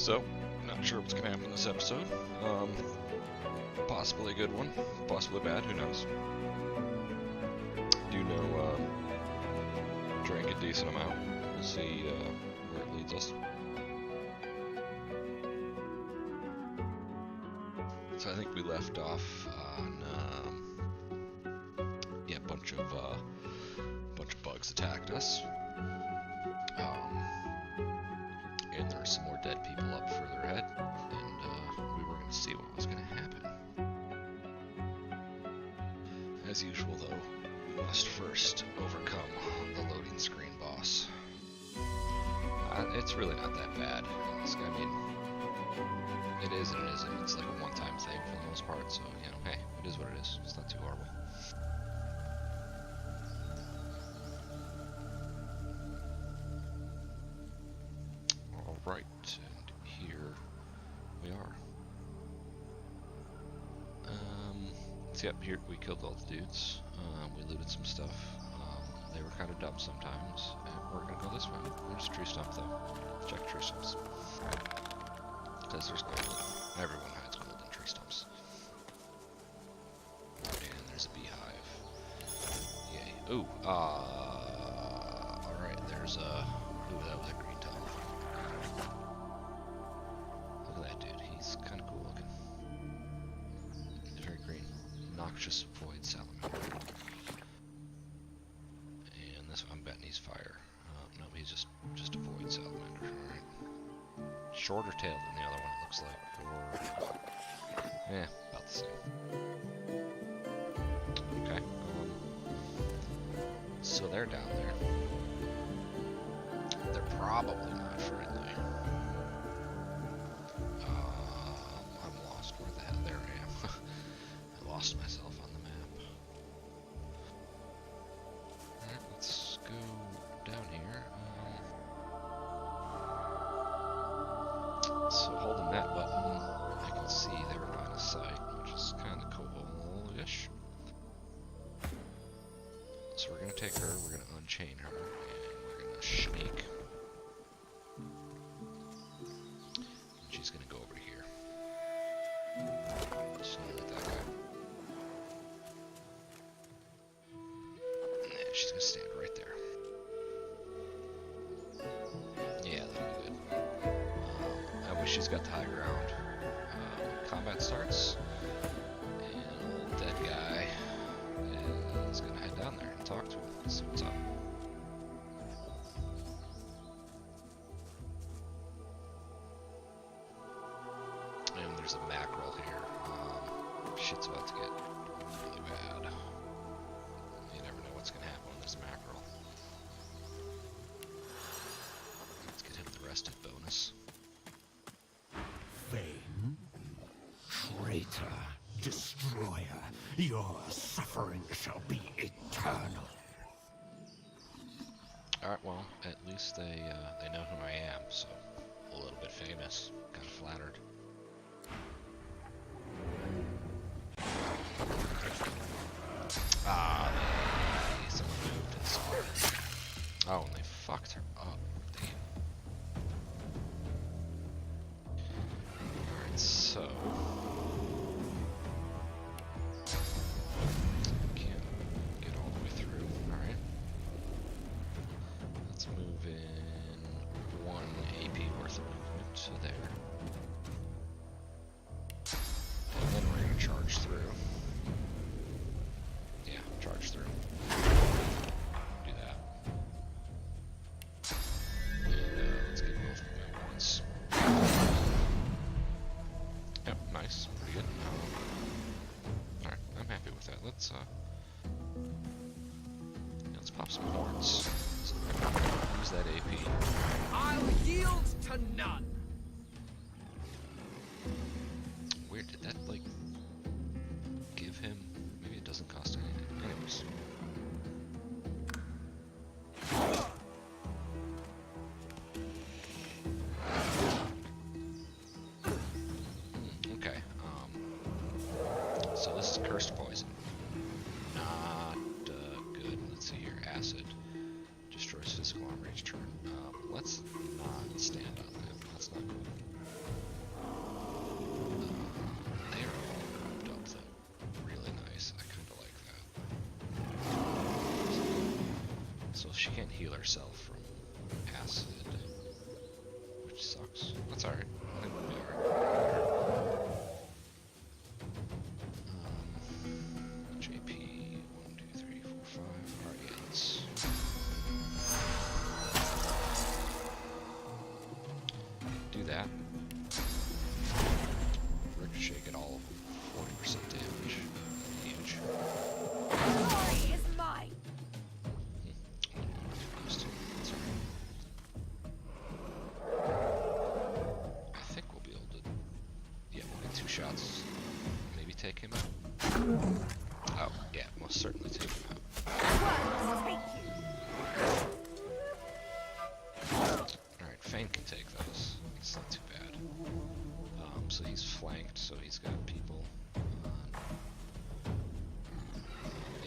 So, not sure what's going to happen in this episode. Possibly a good one, possibly bad, who knows. Do know, drank a decent amount. We'll see where it leads us. So I think we left off on, yeah, a bunch of bugs attacked us. And there's some more dead people up further ahead, and we were going to see what was going to happen. As usual, though, we must first overcome the loading screen boss. It's really not that bad. I mean, it is and it isn't. It's like a one-time thing for the most part, so, you know, hey, it is what it is. It's not too horrible. Alright, and here we are. So yep, here we killed all the dudes. We looted some stuff. They were kind of dumb sometimes, and we're gonna go this way. There's a tree stump though. Check tree stumps. Because there's gold. Everyone hides gold in tree stumps. And there's a beehive. Yay. Ooh, alright, there's a... Ooh, that was a green tunnel. Look at that dude, he's kind of cool looking. He's very green. Noxious void salamander. And this one, I'm betting he's fire. No, he's just a void salamander, alright. Shorter tail than the other one, it looks like. Or... yeah, about the same. Okay. So they're down there. They're probably not friendly. I'm lost. Where the hell? There I am. I lost myself on the map. Alright, let's go down here. So holding that button, I can see they were line of sight, which is kind of cool-ish. So we're going to take her, we're going to unchain her, and we're going to sneak. And she's going to go over here. So with that guy. And she's going to stand right there. Yeah, that'll be good. I wish she's got the high ground. Combat starts, and old dead guy is going to head down there and talk to him. Let's see what's up. And there's a mackerel here. Shit's about to get really bad. You never know what's going to happen when there's a mackerel. Let's get him the rested bonus. Fame, traitor, destroyer, your suffering shall be eternal. Alright, well, at least they know who I am, so a little bit famous. Kind of flattered. Someone moved and saw her. Oh, and they fucked her up. Damn. Alright, so... can't get all the way through. Alright. Let's move in 1 AP worth of movement to there. And then we're going to charge through. Yeah, charge through. Do that. And let's get both moving at once. Yep, nice. Pretty good. Alright, I'm happy with that. Let's pop some horns. Use that AP. I'll yield to none. Weird, did that, like, give him... Maybe it doesn't cost anything. Anyways. Okay, so this is cursed poison. Not good. Let's see here. Acid. Destroys physical armor each turn. Let's not stand on that. That's not cool. So she can't heal herself from acid, which sucks. That's alright. I think we'll be alright. JP 1, 2, 3, 4, 5. Alright, yeah, let's do that. Ricochet get all 40% damage. Huge. Glory is mine. Those two. That's alright. I think we'll be able to. Yeah, we'll get 2 shots. Maybe take him out. Oh, yeah, most certainly take him out. Alright, Fane can take those. It's not too bad. So he's flanked, so he's got people on.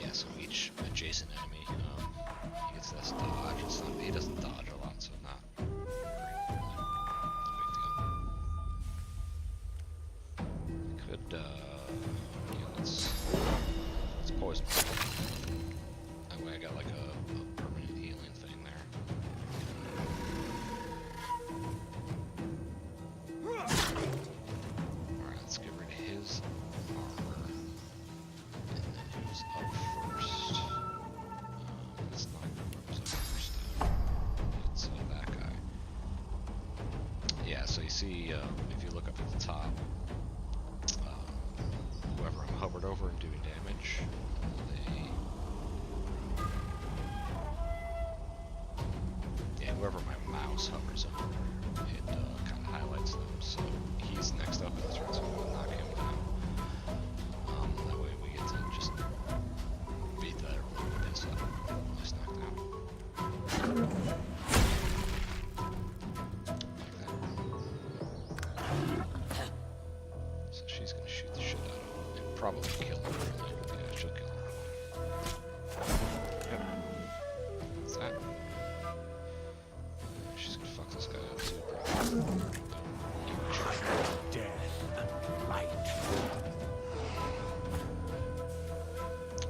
Yeah, so each adjacent enemy, he gets this dodge. It's not, he doesn't dodge a lot, so not very, big deal. Could, yeah, let's poison. That way I got like a permanent healing thing there. Alright, let's get rid of his armor. And then who's up first? It's not whoever's up first. It's that guy. Yeah, so you see, if you look up at the top, whoever I'm hovered over and doing damage, whoever my mouse hovers over, it kind of highlights them. So he's next up in the turn, so I'm gonna knock him down. That way we get to just beat that everyone piss up. Just knock down. Like that. So she's gonna shoot the shit out of him and probably kill her. Yeah, she'll kill her. Yep. What's that? She's gonna fuck this guy up too, probably. Death and light.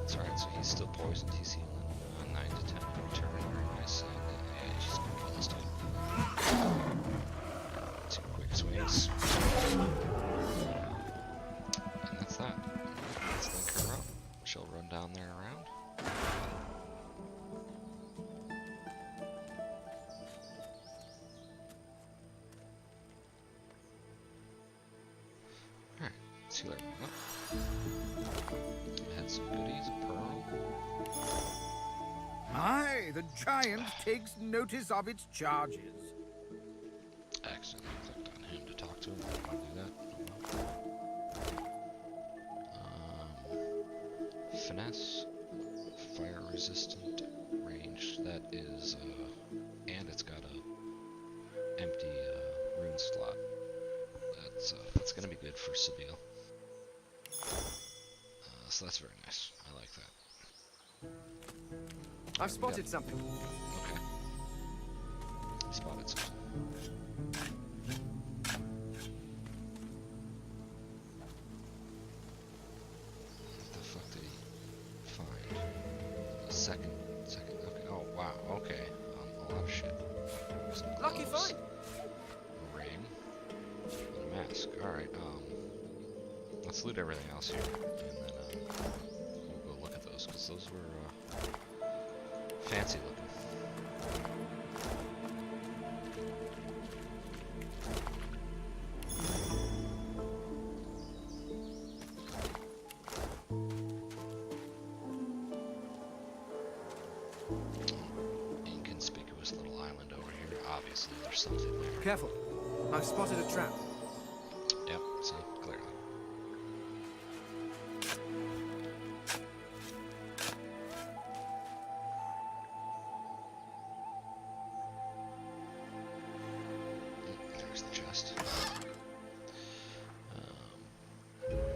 It's alright, so he's still poisoned. He's healing 9 to 10 in return. Very nice. Yeah, he's just gonna kill this dude. 2 quick swings. And that's that. Let's link her up. She'll run down there around. Alright, let's heal everyone up. Had some goodies, a pearl. Aye, the giant takes notice of its charges. I accidentally clicked on him to talk to him. I don't want to do that. Finesse, fire resistant, range. That is, and it's got a empty rune slot. That's gonna be good for Seville. So that's very nice. I like that. I've spotted something. Okay. Spotted something. What the fuck did he find? A second. Okay. Oh wow. Okay. A lot of shit. Some Lucky gloves, find. a ring, and a mask. All right. Let's loot everything else here, and then we'll go look at those because those were fancy looking. Inconspicuous little island over here. Obviously, there's something there. Careful. I've spotted a trap. Yep, see, clearly. There's the chest.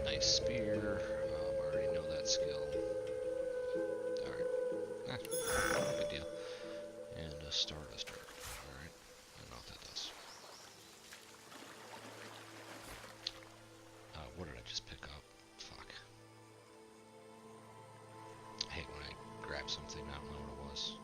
Nice spear. I already know that skill. Alright. Good deal. And a Stardust Orb. Alright. I don't know what that does. What did I just pick up? Fuck. I hate when I grab something, I don't know what it was.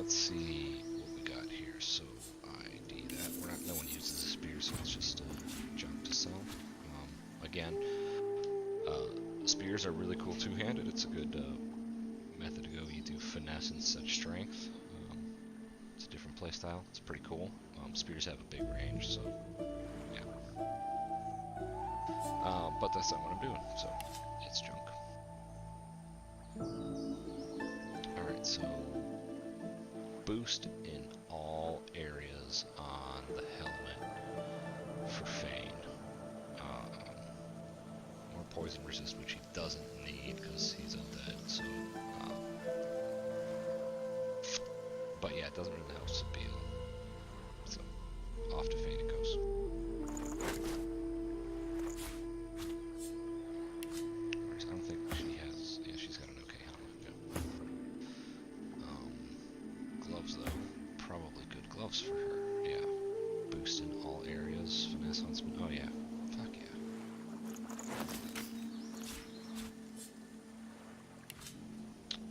let's see what we got here. So ID that. No one uses a spear, so it's just junk to sell. Again, spears are really cool two-handed. It's a good method to go. You do finesse and such strength. It's a different playstyle. It's pretty cool. Spears have a big range, so yeah. But that's not what I'm doing, so it's junk. Alright, so boost in all areas on the helmet for Fane. More poison resist, which he doesn't need because he's undead, so but yeah, it doesn't really help Sabine. So off to Fane it goes. Whereas I don't think she has. Yeah, she's got an okay helmet. Yeah. Gloves though, probably good gloves for her. Yeah. Boost in all areas. Finesse huntsman. Oh yeah. Fuck yeah.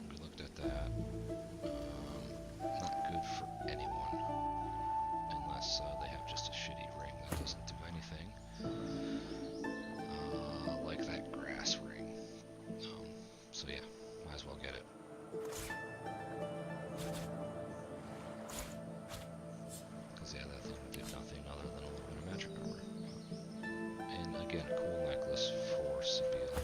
We looked at that. Not good for anyone. Unless they have just a shitty ring that doesn't do anything. Like that grass ring. So yeah, might as well get it. Because yeah, that thing did nothing other than a little bit of magic armor. And again, cool necklace for Sabine.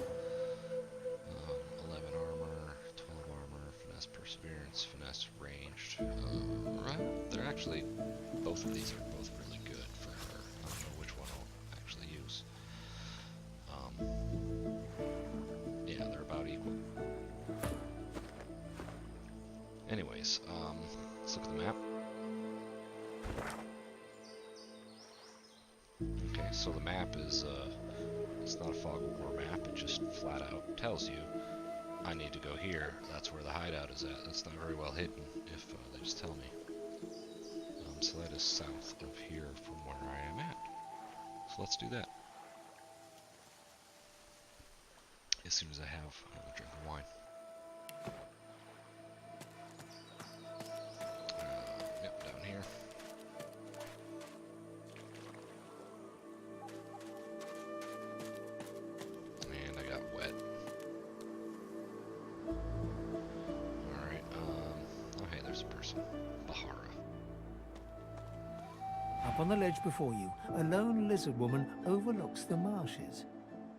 11 armor, 12 armor, finesse perseverance, finesse ranged. Right? They're actually, both of these are both really good for her. I don't know which one I'll actually use. Yeah, they're about equal. Anyways, let's look at the map. Okay, so the map is, it's not a fog of war map, it just flat out tells you, I need to go here, that's where the hideout is at. That's not very well hidden if they just tell me. So that is south of here from where I am at. So let's do that. As soon as I have another drink of wine. Yep, down here. And I got wet. Alright, oh hey, there's a person. Bahara. Up on the ledge before you, a lone lizard woman overlooks the marshes.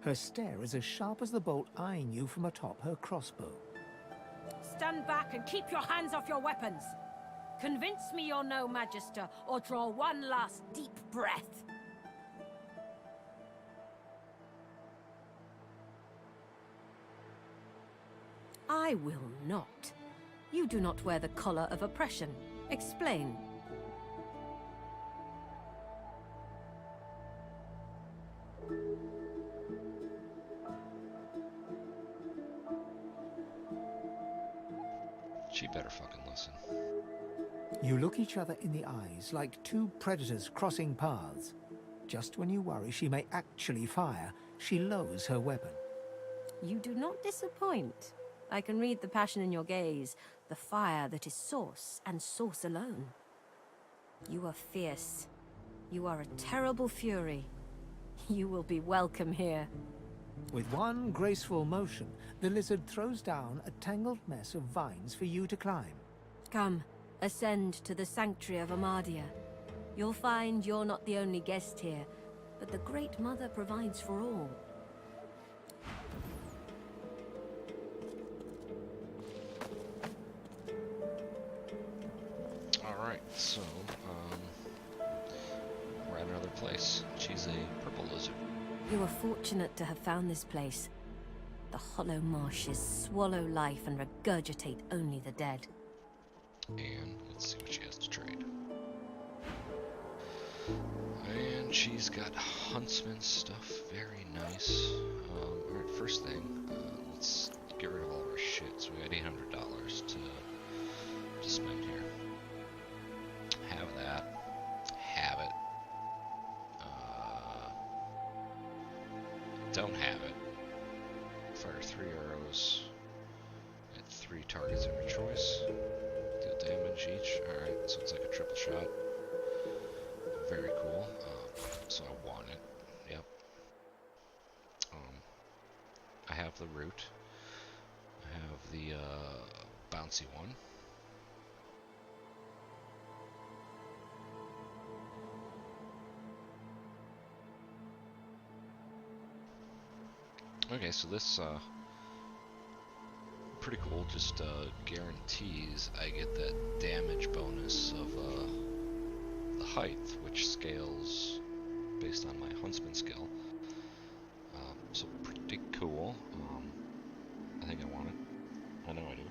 Her stare is as sharp as the bolt eyeing you from atop her crossbow. Stand back and keep your hands off your weapons. Convince me you're no magister, or draw one last deep breath. I will not. You do not wear the collar of oppression. Explain. She better fucking listen. You look each other in the eyes like two predators crossing paths. Just when you worry she may actually fire, she lowers her weapon. You do not disappoint. I can read the passion in your gaze, the fire that is source, and source alone. You are fierce. You are a terrible fury. You will be welcome here. With one graceful motion, the lizard throws down a tangled mess of vines for you to climb. Come, ascend to the sanctuary of Amadia. You'll find you're not the only guest here, but the Great Mother provides for all. Alright, so, we're at another place. She's a purple lizard. You are fortunate to have found this place. The hollow marshes swallow life and regurgitate only the dead. And let's see what she has to trade. And she's got huntsman stuff, very nice. Alright, first thing, let's get rid of all of our shit. So we got $800 to spend here. Have that. Have it. Don't have it. Fire 3 arrows at 3 targets of your choice. Deal damage each have the root. I have the bouncy one. Okay, so this pretty cool. Just guarantees I get that damage bonus of the height, which scales based on my huntsman skill. So pretty cool. I think I want it. I know I do.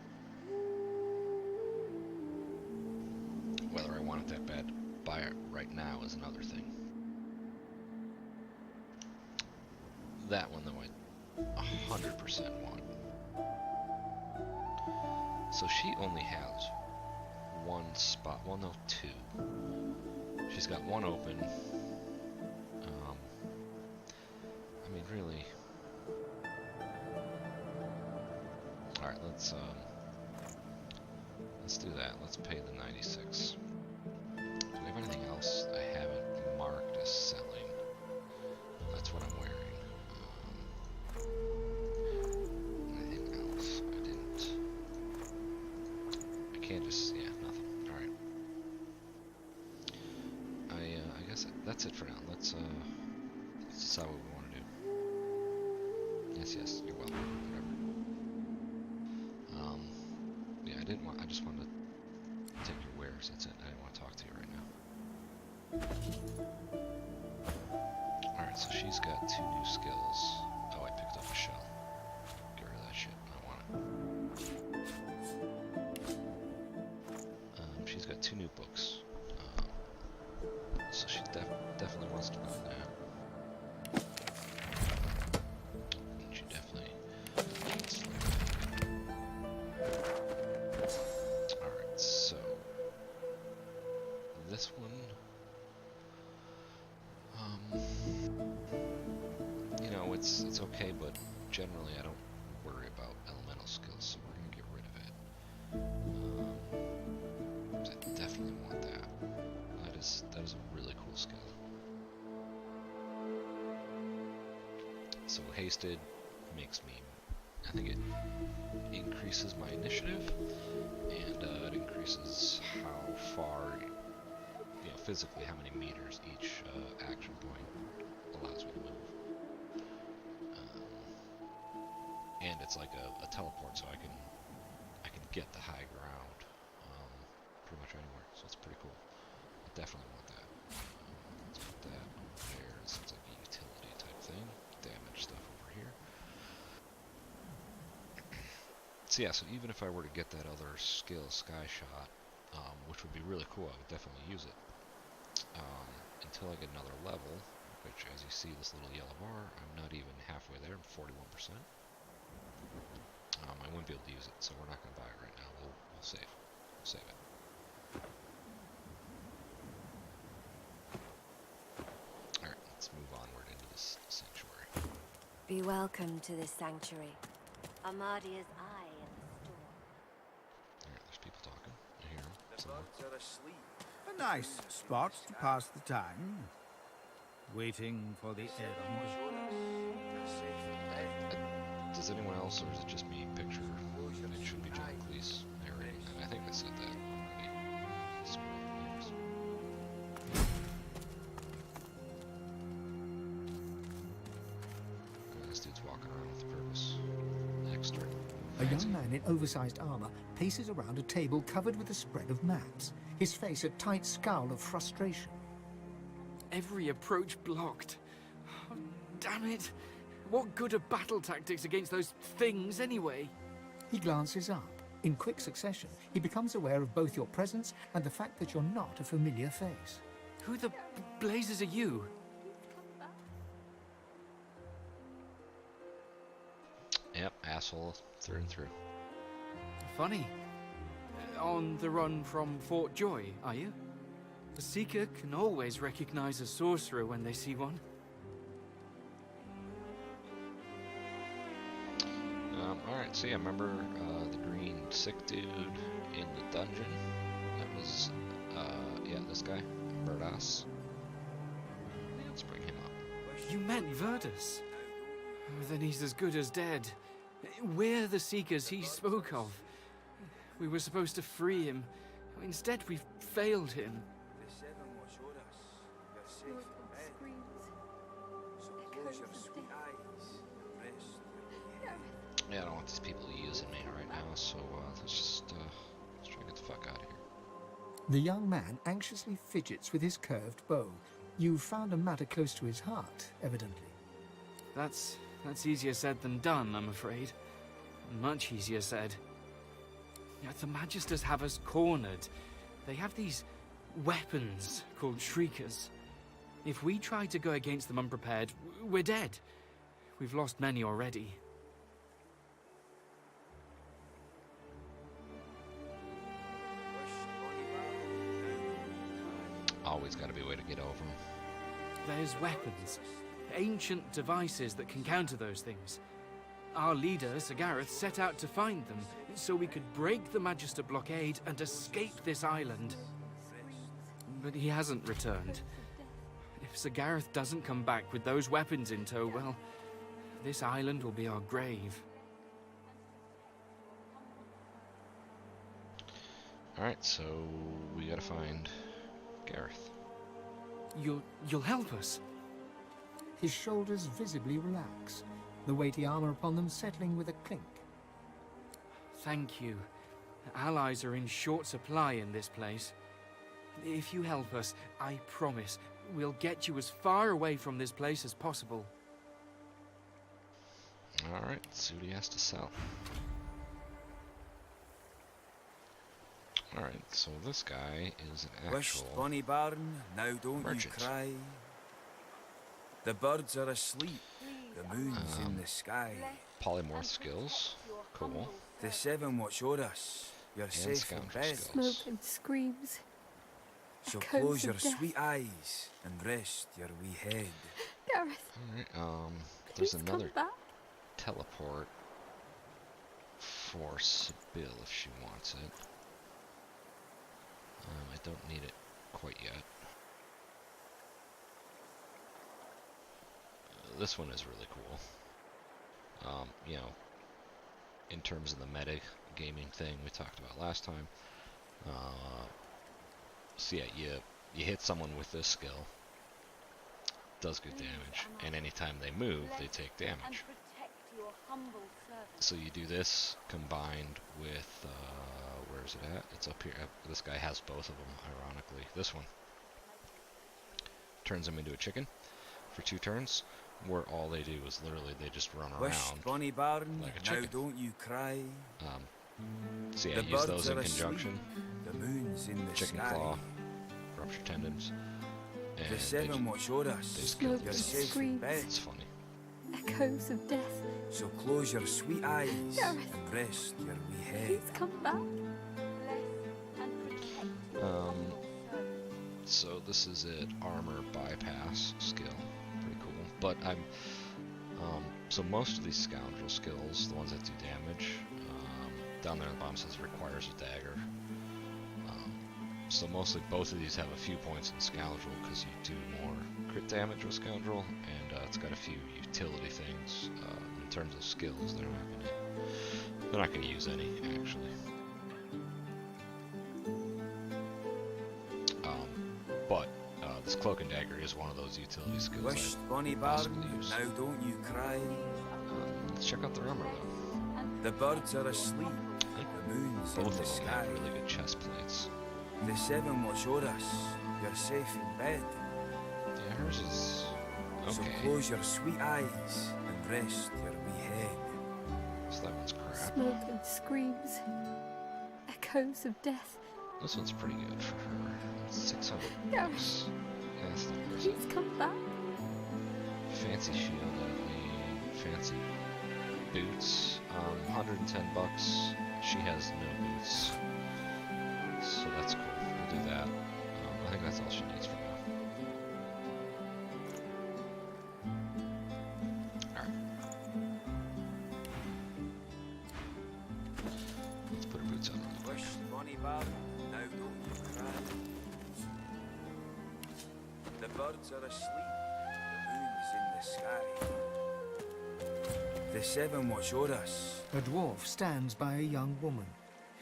Whether I want it that bad to buy it right now is another thing. That one though I 100% want. So she only has one spot. Well, no, two. She's got one open. I mean, really. All right, let's do that. Let's pay the 96. Do we have anything else I haven't marked as selling? That's what I'm wearing. Anything else? I didn't. I can't just. Yeah, nothing. All right. I guess that's it for now. Let's decide what we want to do. Yes, you're welcome. Whatever. Yeah, I didn't want. I just wanted to take your wares. That's it. I didn't want to talk to you right now. All right, so she's got 2 new skills. Oh, I picked up a shell. Get rid of that shit. I don't want it. She's got 2 new books. So she definitely wants to know that. She definitely needs to learn that. Alright, so this one, you know, it's okay, but generally I don't worry about elemental skills, so we're gonna get rid of it. I definitely want that. That is a really cool skill. So hasted makes me, I think it increases my initiative, and it increases how far, you know, physically how many meters each action point allows me to move. And it's like a teleport, so I can get the high ground pretty much anywhere. So it's pretty cool. I definitely want that. Let's put that over there. It seems like a utility type thing. Damage stuff over here. So yeah, so even if I were to get that other skill, Sky Shot, which would be really cool, I would definitely use it. Until I get another level, which, as you see, this little yellow bar, I'm not even halfway there. I'm 41%. I wouldn't be able to use it, so we're not going to buy it right now. We'll save. We'll save it. Alright, let's move onward into this sanctuary. Be welcome to this sanctuary. Amadia's eye in the storm. Alright, there's people talking. I hear them. The bugs are asleep. A nice spot to pass the time. Waiting for the end. Does anyone else, or is it just me, picture that it should be John Cleese narrating? And I think I said that already. This dude's walking around with a purpose. Next turn. A young man in oversized armor paces around a table covered with a spread of maps, his face a tight scowl of frustration. Every approach blocked. Oh, damn it. What good are battle tactics against those things anyway? He glances up. In quick succession, he becomes aware of both your presence and the fact that you're not a familiar face. Who the blazes are you? Yep, asshole through and through. Funny. On the run from Fort Joy, are you? A seeker can always recognize a sorcerer when they see one. Alright, so yeah, remember the green sick dude in the dungeon? That was, yeah, this guy, Birdas. Let's bring him up. You meant Verdus? Then he's as good as dead. We're the Seekers he spoke of. We were supposed to free him. Instead, we've failed him. The seven watch o'er us. You're safe in bed. So close your sweet eyes and rest your head. Yeah, I don't want these people using me right now, so let's try to get the fuck out of here. The young man anxiously fidgets with his curved bow. You've found a matter close to his heart, evidently. That's easier said than done, I'm afraid. Much easier said. The Magisters have us cornered. They have these weapons called Shriekers. If we try to go against them unprepared, we're dead. We've lost many already. Always got to be a way to get over them. There's weapons. Ancient devices that can counter those things. Our leader, Sir Gareth, set out to find them, so we could break the Magister blockade and escape this island. But he hasn't returned. If Sir Gareth doesn't come back with those weapons in tow, well, this island will be our grave. Alright, so we gotta find Gareth. You'll help us? His shoulders visibly relax, the weighty armor upon them settling with a clink. Thank you. Allies are in short supply in this place. If you help us, I promise, we'll get you as far away from this place as possible. Alright, let's see what he has to sell. Alright, so this guy is an Wished actual bonny barn, now don't merchant. you cry. The birds are asleep, the moon's in the sky. polymorph skills. Cool. The seven watch o'er us, you're And safe in scoundrel bed. skills. Smoke and screams. So echoes close of your death. sweet eyes and rest your wee head. Gareth, Alright, there's please another come back. teleport for Sibyl if she wants it. I don't need it quite yet. This one is really cool. You know, in terms of the meta gaming thing we talked about last time. So yeah, you hit someone with this skill, does good damage, and anytime they move, they take damage. So you do this combined with, where is it at? It's up here. This guy has both of them, ironically. This one turns him into a chicken for 2 turns, where all they do is literally they just run Wished around. bonny barn, like a now chicken. don't you cry. So yeah, The use birds those in are asleep, conjunction. the moon's in the Chicken sky. claw, rupture tendons, and The they seven watch o'er they us, just kill Smoke you're and themselves. safe in screams. bed. It's funny. Echoes of death. So close your sweet eyes Gareth. and rest your wee head. Please come back. So this is it, armor bypass skill, pretty cool. But so most of these scoundrel skills, the ones that do damage, down there on the bottom says requires a dagger. So mostly both of these have a few points in scoundrel because you do more crit damage with scoundrel, and it's got a few utility things. In terms of skills, they're not gonna use any actually. But this cloak and dagger is one of those utility skills. Wished bonny I'd barn, possibly use. now don't you cry. Let's check out the armor though. The birds are asleep, I think the moon's in both the of them sky. have really good chest plates. The seven watch o'er us, you're safe in bed. Yeah, hers is So okay. close your sweet eyes and rest your wee head. So that one's crap. Smoke and screams. Echoes of death. This one's pretty good for her. It's 600 Yeah. bucks. Yeah, that's not worth Please it. come back. Fancy shield, I don't need. Fancy boots, 110 bucks. She has no boots, so that's cool. We'll do that. I think that's all she needs for now. Alright. Let's put her boots on. Wished bonny barn, now don't you cry. The birds are asleep, the moon's in the sky. The seven watch o'er us. A dwarf stands by a young woman.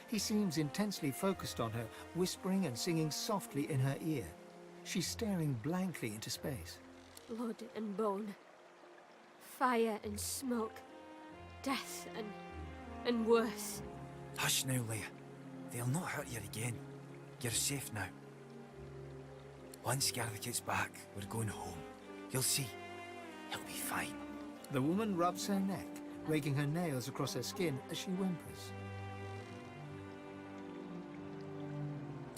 He seems intensely focused on her, whispering and singing softly in her ear. She's staring blankly into space. Blood and bone. Fire and smoke. Death and worse. Hush now, Leia. They'll not hurt you again. You're safe now. Once Gareth gets back, we're going home. You'll see. He'll be fine. The woman rubs her neck, raking her nails across her skin as she whimpers.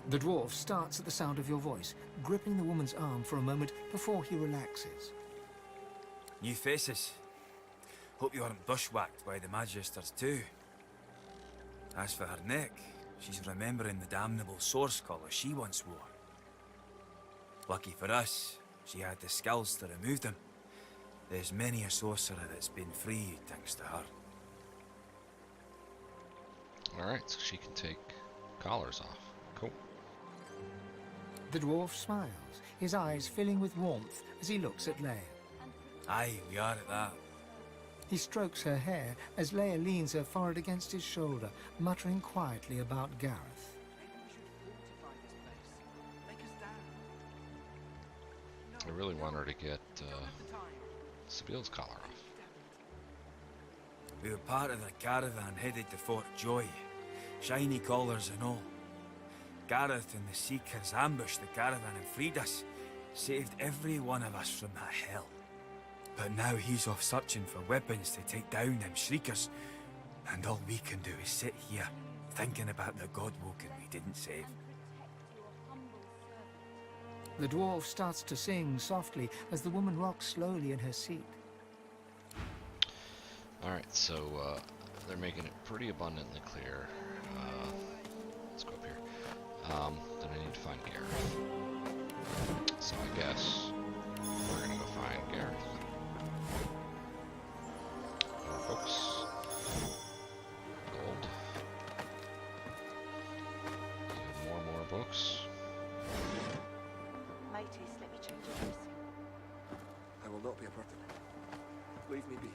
The dwarf starts at the sound of your voice, gripping the woman's arm for a moment before he relaxes. New faces. Hope you aren't bushwhacked by the Magisters too. As for her neck, she's remembering the damnable source collar she once wore. Lucky for us, she had the skills to remove them. There's many a sorcerer that's been freed thanks to her. Alright, so she can take collars off. Cool. The dwarf smiles, his eyes filling with warmth as he looks at Leia. Aye, we are at that. He strokes her hair as Leia leans her forehead against his shoulder, muttering quietly about Gareth. I really want her to get Sabile's collar off. We were part of the caravan headed to Fort Joy. Shiny collars and all. Gareth and the Seekers ambushed the caravan and freed us. Saved every one of us from that hell. But now he's off searching for weapons to take down them Shriekers. And all we can do is sit here, thinking about the Godwoken we didn't save. The dwarf starts to sing softly as the woman rocks slowly in her seat. Alright, so they're making it pretty abundantly clear. Let's go up here. Then I need to find Gareth. So I guess we're gonna go find Gareth. More books. Gold. Even more books. Mateys, let me change your dressing. I will not be a burden. Leave me be.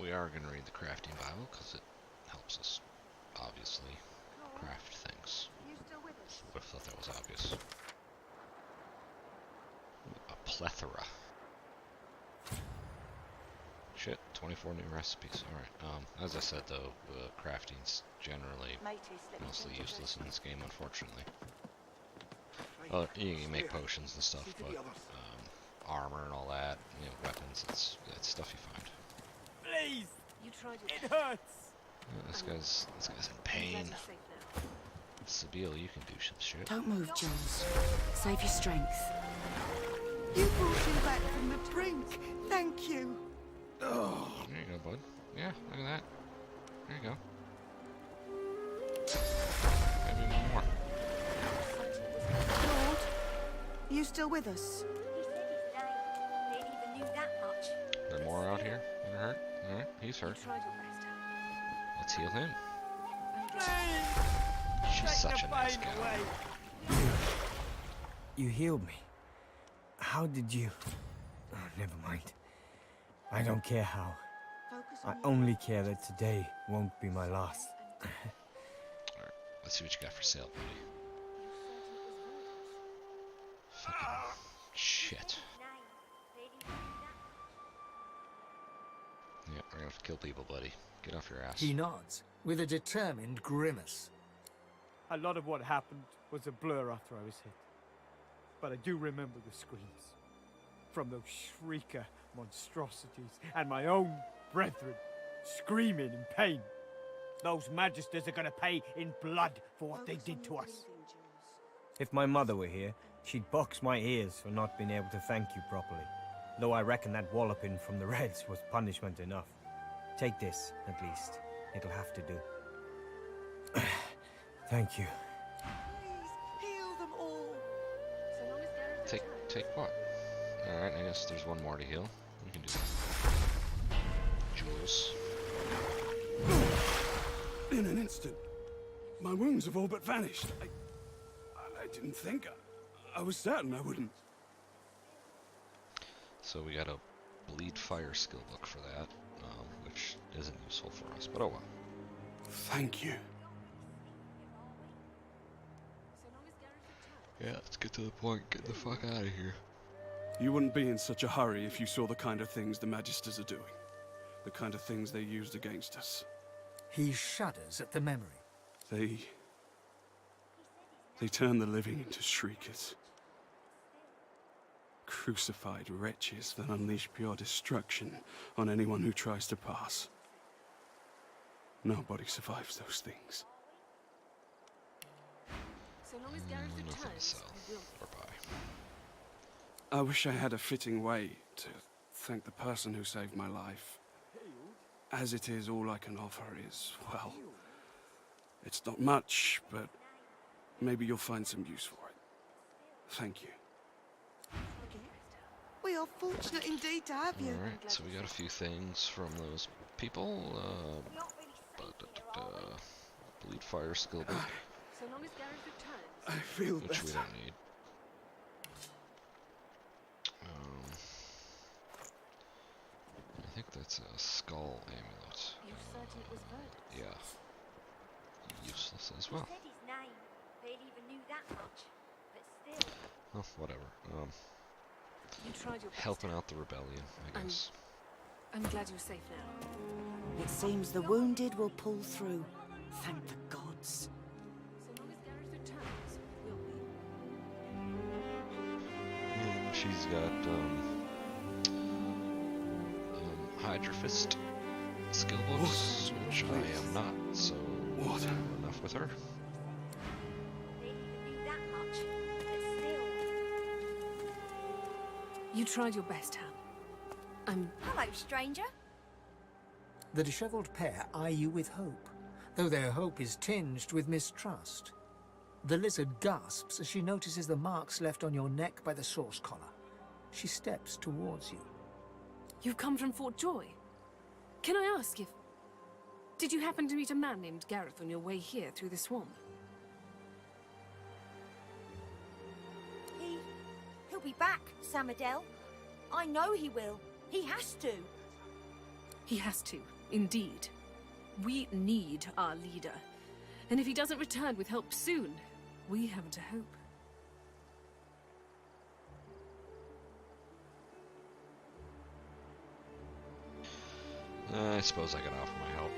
We are going to read the crafting Bible because it helps us, obviously, craft things. You still with us? Would have thought that was obvious. A plethora. Shit, 24 new recipes. Alright, as I said though, crafting's generally Mateys, let me mostly change your useless in dressing. this game, unfortunately. Well, you can make potions and stuff, but armor and all that, you know, weapons, it's stuff you find. Please! You tried your It hurts! Yeah, this guy's in pain. Glad you're safe now. Sabile, you can do some shit. Don't move, Jules. Save your strength. You brought him back from the brink. Thank you. There you go, bud. Yeah, look at that. There you go. Maybe more. Lord, you still with us? He said his name. They even knew that much. There more out here that are hurt? Alright, he's hurt. You tried your best. Let's heal him. She's such a nice gal. You healed me. How did you... Oh, never mind. I don't care how. Focus I on only care that today won't be my last. Alright, let's see what you got for sale, buddy. Fucking shit. Yeah, we're gonna have to kill people, buddy. Get off your ass. He nods, with a determined grimace. A lot of what happened was a blur after I was hit. But I do remember the screams. From those shrieker monstrosities and my own brethren screaming in pain. Those Magisters are gonna pay in blood for what they did to us. If my mother were here, she'd box my ears for not being able to thank you properly. Though I reckon that walloping from the Reds was punishment enough. Take this, at least. It'll have to do. Thank you. Please, heal them all. So long as Gareth Take what? Alright, I guess there's one more to heal. We can do that. loose. In an instant, my wounds have all but vanished. I didn't think. I was certain I wouldn't. So we got a bleed fire skill book for that, which isn't useful for us, but oh well. Thank you. Yeah, let's get to the point. Get the fuck out of here. You wouldn't be in such a hurry if you saw the kind of things the Magisters are doing. The kind of things they used against us. He shudders at the memory. They turn the living into shriekers. Crucified wretches that unleash pure destruction on anyone who tries to pass. Nobody survives those things. So long as Gareth Nothing to returns, sell we will. or buy. I wish I had a fitting way to thank the person who saved my life. As it is, all I can offer is, well, it's not much, but maybe you'll find some use for it. Thank you. We are fortunate indeed to have you. Alright, so we got a few things from those people. Bleed fire skill book, So long as Gareth returns. I feel which we better. don't need. I think that's a skull amulet. You're certain it was Verdant? Yeah. Useless as well. He said his name. Barely even knew that much. But still. Oh, whatever. You tried your best. Helping out the rebellion, I guess. I'm glad you're safe now. It seems the wounded will pull through. Thank the gods. So long as Gareth returns, we will. And she's got Hydra Fist skill books, which I am not, so enough with her. Barely even knew that much. But still. You tried your best, Han. Hello, stranger. The dishevelled pair eye you with hope, though their hope is tinged with mistrust. The lizard gasps as she notices the marks left on your neck by the source collar. She steps towards you. You've come from Fort Joy. Can I ask if... Did you happen to meet a man named Gareth on your way here through the swamp? He'll be back, Samadel. I know he will. He has to. He has to, indeed. We need our leader. And if he doesn't return with help soon, we haven't a hope. I suppose I can offer my help.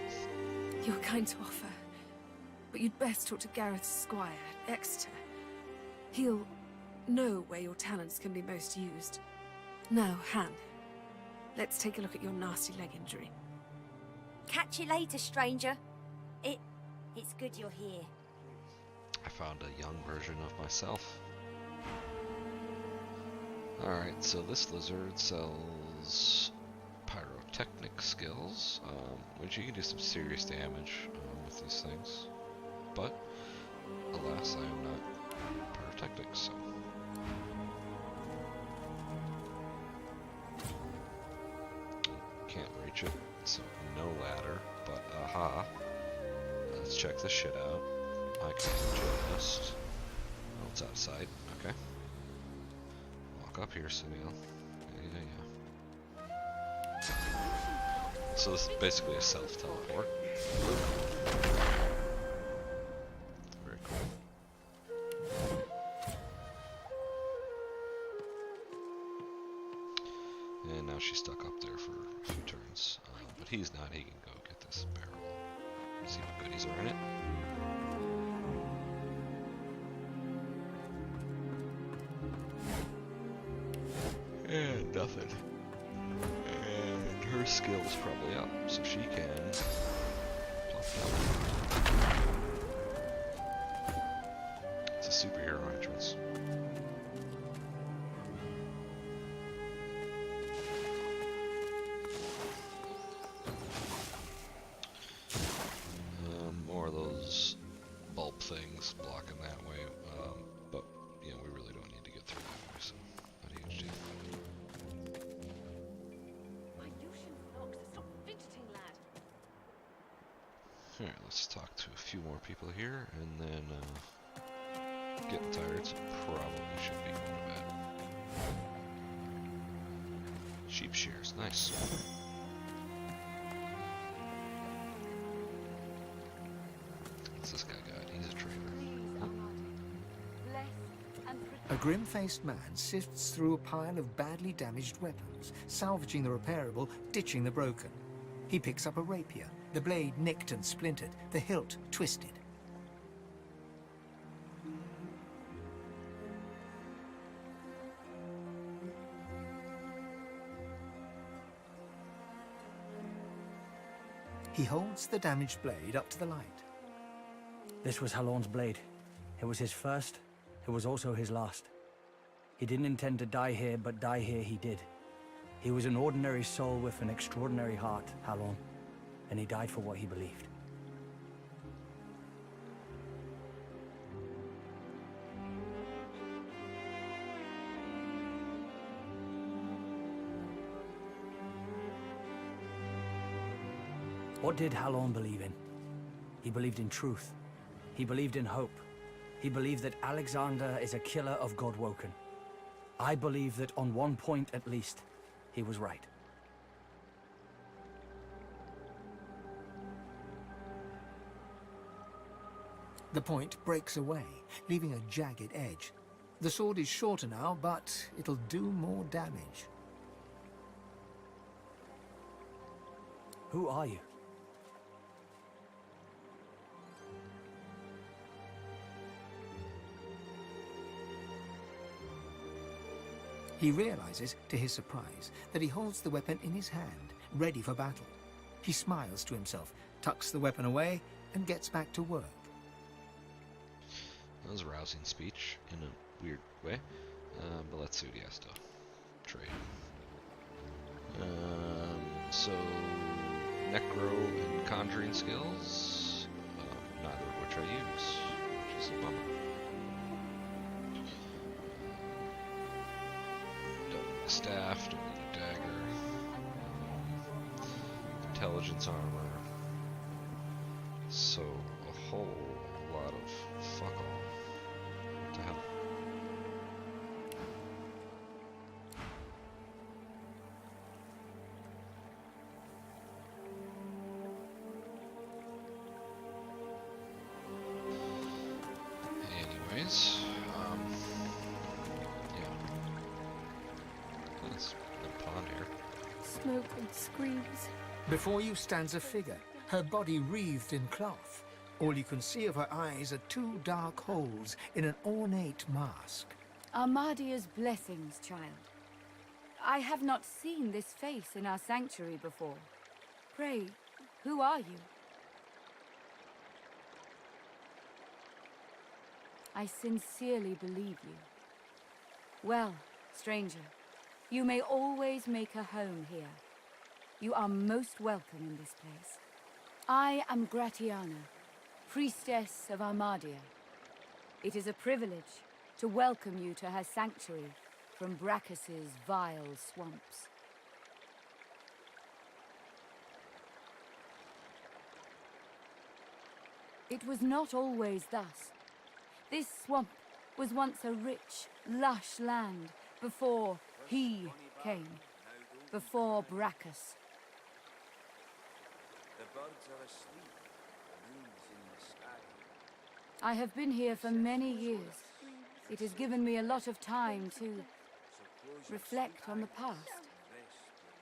You're kind to offer. But you'd best talk to Gareth's squire, Exeter. He'll know where your talents can be most used. Now, Han, let's take a look at your nasty leg injury. Catch you later, stranger. It's good you're here. I found a young version of myself. Alright, so this lizard sells pyrotechnic skills, which you can do some serious damage with these things. But, alas, I am not pyrotechnic, so... Can't reach it, so no ladder, but aha. Let's check this shit out. I can just... Oh, it's outside. Okay. Walk up here, Sunil. Yeah. So this is basically a self-teleport. Very cool. And now she's stuck up there for a few turns. But he's not. He can go get this barrel. See what goodies are in it. And nothing. And her skill's probably up, so she can plop down. It's a superhero entrance. More of those bulb things blocking that way, but yeah, we really don't need to get through that way, so not a huge deal. My Lucian flocks, stop fidgeting Alright, let's talk to a few more people here, and then, getting tired, so probably should be going to bed. Sheep shears, nice. What's this guy got? He's a trader. A grim-faced man sifts through a pile of badly damaged weapons, salvaging the repairable, ditching the broken. He picks up a rapier, the blade nicked and splintered, the hilt twisted. He holds the damaged blade up to the light. This was Halorn's blade. It was his first, it was also his last. He didn't intend to die here, but die here he did. He was an ordinary soul with an extraordinary heart, Halorn, and he died for what he believed. What did Halorn believe in? He believed in truth. He believed in hope. He believed that Alexander is a killer of Godwoken. I believe that on one point at least, he was right. The point breaks away, leaving a jagged edge. The sword is shorter now, but it'll do more damage. Who are you? He realizes, to his surprise, that he holds the weapon in his hand, ready for battle. He smiles to himself, tucks the weapon away, and gets back to work. That was a rousing speech, in a weird way, but let's see what he has to trade. So, Necro and Conjuring skills, neither of which I use, which is a bummer. Staff, don't need a dagger. Intelligence armor. So, a whole lot of fuck all. What the hell? Anyways, yeah. There's a pond here. Smoke and screams. Before you stands a figure, her body wreathed in cloth. All you can see of her eyes are two dark holes in an ornate mask. Armadia's blessings, child. I have not seen this face in our sanctuary before. Pray, who are you? I sincerely believe you. Well, stranger, you may always make a home here. You are most welcome in this place. I am Gratiana, priestess of Armadia. It is a privilege to welcome you to her sanctuary from Brachus's vile swamps. It was not always thus. This swamp was once a rich, lush land before he came, before Brachus. The birds are asleep, the moon's in the sky. I have been here for many years. It has given me a lot of time to reflect on the past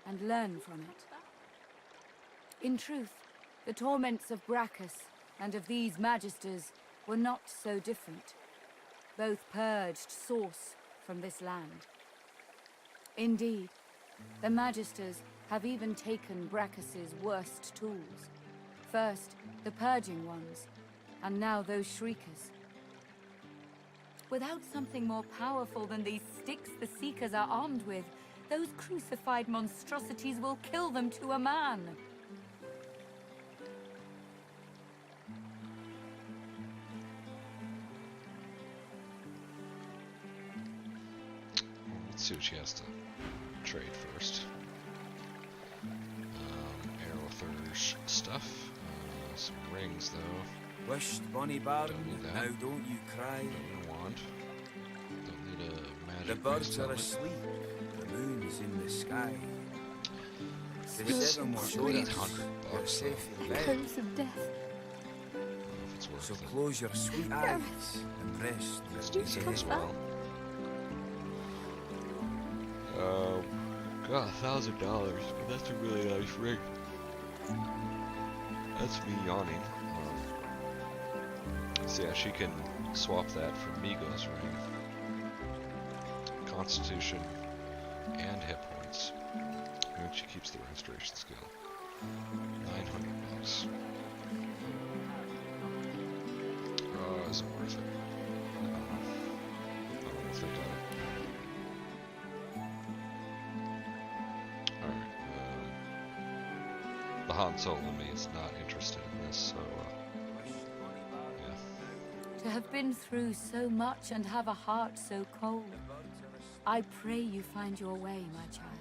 and learn from it. In truth, the torments of Brachus and of these magisters were not so different. Both purged source from this land. Indeed, the magisters have even taken Brachus's worst tools. First, the purging ones, and now those shriekers. Without something more powerful than these sticks the Seekers are armed with, those crucified monstrosities will kill them to a man. Let's see what she has to trade first. Aerother's stuff. some rings, though. Wished Bonnie Barton, Don't need that. now don't you cry. Don't need a wand. Don't need a magic The birds are bracelet. asleep, the moon's in the sky. The It's seven was orders, $800 you're safe in bed. Echoes of death. It's worth So it. close your sweet eyes and rest Let's your do that head. as well. Got $1,000. That's a really nice ring. That's me yawning. So yeah, she can swap that for Migo's ring. Constitution and hit points. And she keeps the restoration skill. $900. Is it worth it? I don't know if they got it. Alright, the Han Solo me is not interested in this, so, yeah. To have been through so much and have a heart so cold. I pray you find your way, my child.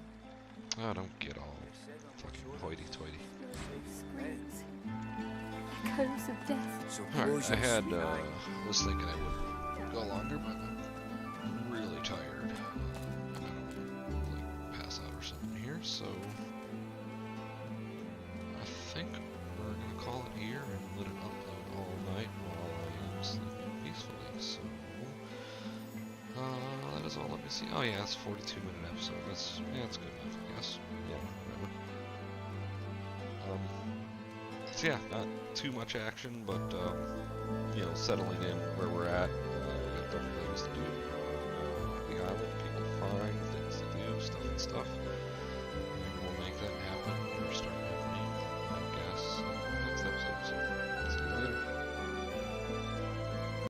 Oh, don't get all fucking hoity-toity. Screams. Echoes of death. Alright, I had, was thinking I would go longer, but I'm really tired. I don't, like, pass out or something here, so I think we're gonna call it here and let it upload all night while I am sleeping peacefully, so that is all. Let me see. Oh yeah, it's a 42-minute episode. That's good enough, I guess. Yeah, whatever. So yeah, not too much action, but you know, settling in where we're at. We got different things to do. The island, people to find, things to do, stuff and stuff.